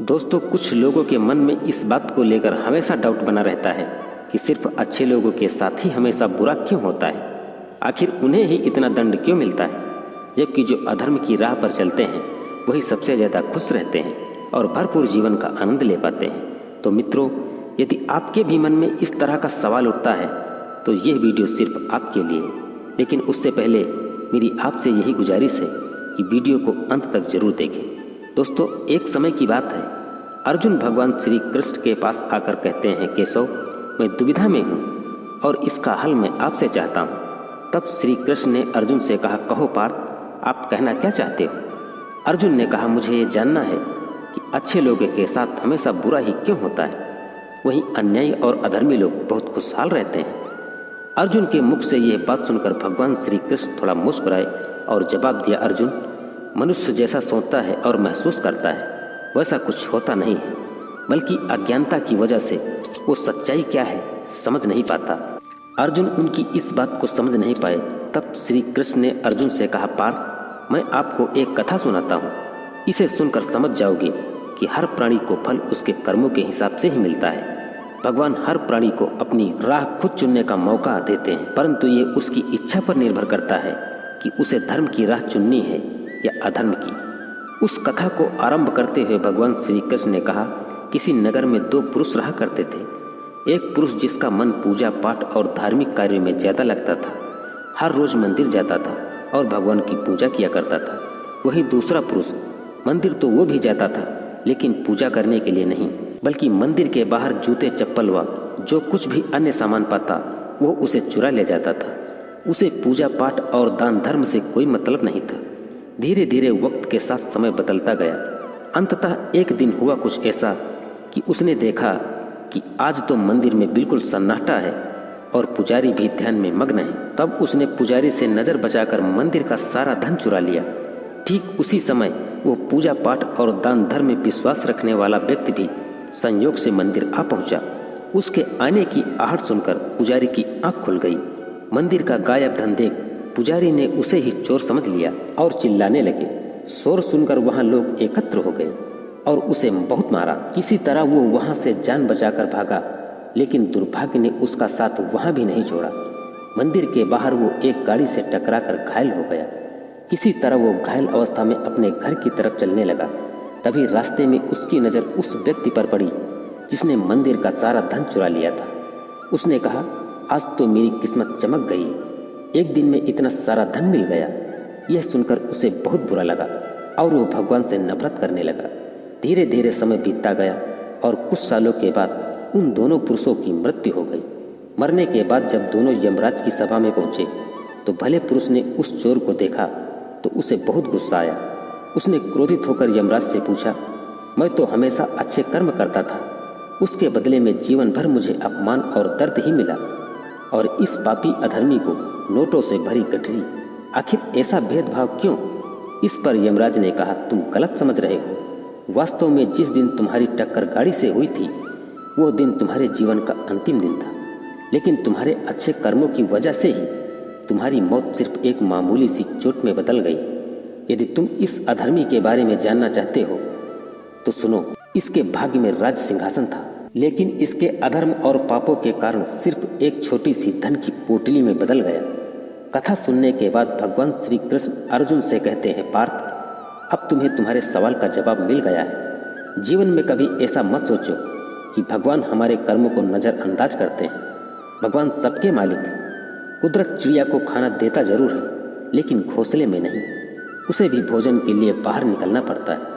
दोस्तों, कुछ लोगों के मन में इस बात को लेकर हमेशा डाउट बना रहता है कि सिर्फ अच्छे लोगों के साथ ही हमेशा बुरा क्यों होता है। आखिर उन्हें ही इतना दंड क्यों मिलता है, जबकि जो अधर्म की राह पर चलते हैं वही सबसे ज़्यादा खुश रहते हैं और भरपूर जीवन का आनंद ले पाते हैं। तो मित्रों, यदि आपके भी मन में इस तरह का सवाल उठता है तो यह वीडियो सिर्फ आपके लिए। लेकिन उससे पहले मेरी आपसे यही गुजारिश है कि वीडियो को अंत तक जरूर देखें। दोस्तों, एक समय की बात है, अर्जुन भगवान श्री कृष्ण के पास आकर कहते हैं, केशव, मैं दुविधा में हूँ और इसका हल मैं आपसे चाहता हूँ। तब श्री कृष्ण ने अर्जुन से कहा, कहो पार्थ, आप कहना क्या चाहते हो। अर्जुन ने कहा, मुझे ये जानना है कि अच्छे लोगों के साथ हमेशा बुरा ही क्यों होता है, वहीं अन्यायी और अधर्मी लोग बहुत खुशहाल रहते हैं। अर्जुन के मुख से यह बात सुनकर भगवान श्री कृष्ण थोड़ा मुस्कुराए और जवाब दिया, अर्जुन, मनुष्य जैसा सोचता है और महसूस करता है वैसा कुछ होता नहीं है, बल्कि अज्ञानता की वजह से वो सच्चाई क्या है समझ नहीं पाता। अर्जुन उनकी इस बात को समझ नहीं पाए। तब श्री कृष्ण ने अर्जुन से कहा, पार्थ, मैं आपको एक कथा सुनाता हूँ, इसे सुनकर समझ जाओगे कि हर प्राणी को फल उसके कर्मों के हिसाब से ही मिलता है। भगवान हर प्राणी को अपनी राह खुद चुनने का मौका देते हैं, परंतु ये उसकी इच्छा पर निर्भर करता है कि उसे धर्म की राह चुननी है या अधर्म की। उस कथा को आरंभ करते हुए भगवान श्री कृष्ण ने कहा, किसी नगर में दो पुरुष रहा करते थे। एक पुरुष जिसका मन पूजा पाठ और धार्मिक कार्यों में ज़्यादा लगता था, हर रोज मंदिर जाता था और भगवान की पूजा किया करता था। वहीं दूसरा पुरुष मंदिर तो वो भी जाता था, लेकिन पूजा करने के लिए नहीं, बल्कि मंदिर के बाहर जूते चप्पल व जो कुछ भी अन्य सामान पाता वो उसे चुरा ले जाता था। उसे पूजा पाठ और दान धर्म से कोई मतलब नहीं था। धीरे धीरे वक्त के साथ समय बदलता गया। अंततः एक दिन हुआ कुछ ऐसा कि उसने देखा कि आज तो मंदिर में बिल्कुल सन्नाटा है और पुजारी भी ध्यान में मग्न है। तब उसने पुजारी से नज़र बचाकर मंदिर का सारा धन चुरा लिया। ठीक उसी समय वो पूजा पाठ और दान धर्म में विश्वास रखने वाला व्यक्ति भी संयोग से मंदिर आ पहुंचा। उसके आने की आहट सुनकर पुजारी की आंख खुल गई। मंदिर का गायब धन देख पुजारी ने उसे ही चोर समझ लिया और चिल्लाने लगे। शोर सुनकर वहां लोग एकत्र हो गए और उसे बहुत मारा। किसी तरह वो वहां से जान बचाकर भागा, लेकिन दुर्भाग्य ने उसका साथ वहां भी नहीं छोड़ा। मंदिर के बाहर वो एक गाड़ी से टकराकर घायल हो गया। किसी तरह वो घायल अवस्था में अपने घर की तरफ चलने लगा। तभी रास्ते में उसकी नज़र उस व्यक्ति पर पड़ी जिसने मंदिर का सारा धन चुरा लिया था। उसने कहा, आज तो मेरी किस्मत चमक गई, एक दिन में इतना सारा धन मिल गया। यह सुनकर उसे बहुत बुरा लगा और वो भगवान से नफरत करने लगा। धीरे धीरे समय बीतता गया और कुछ सालों के बाद उन दोनों पुरुषों की मृत्यु हो गई। मरने के बाद जब दोनों यमराज की सभा में पहुंचे तो भले पुरुष ने उस चोर को देखा तो उसे बहुत गुस्सा आया। उसने क्रोधित होकर यमराज से पूछा, मैं तो हमेशा अच्छे कर्म करता था, उसके बदले में जीवन भर मुझे अपमान और दर्द ही मिला, और इस पापी अधर्मी को नोटों से भरी गठरी, आखिर ऐसा भेदभाव क्यों। इस पर यमराज ने कहा, तुम गलत समझ रहे हो। वास्तव में जिस दिन तुम्हारी टक्कर गाड़ी से हुई थी वो दिन तुम्हारे जीवन का अंतिम दिन था, लेकिन तुम्हारे अच्छे कर्मों की वजह से ही तुम्हारी मौत सिर्फ एक मामूली सी चोट में बदल गई। यदि तुम इस अधर्मी के बारे में जानना चाहते हो तो सुनो, इसके भाग्य में राज सिंहासन था, लेकिन इसके अधर्म और पापों के कारण सिर्फ एक छोटी सी धन की पोटली में बदल गया। कथा सुनने के बाद भगवान श्री कृष्ण अर्जुन से कहते हैं, पार्थ, अब तुम्हें तुम्हारे सवाल का जवाब मिल गया है। जीवन में कभी ऐसा मत सोचो कि भगवान हमारे कर्मों को नज़रअंदाज करते हैं। भगवान सबके मालिक हैं। कुदरत चिड़िया को खाना देता जरूर है, लेकिन घोंसले में नहीं। उसे भी भोजन के लिए बाहर निकलना पड़ता है।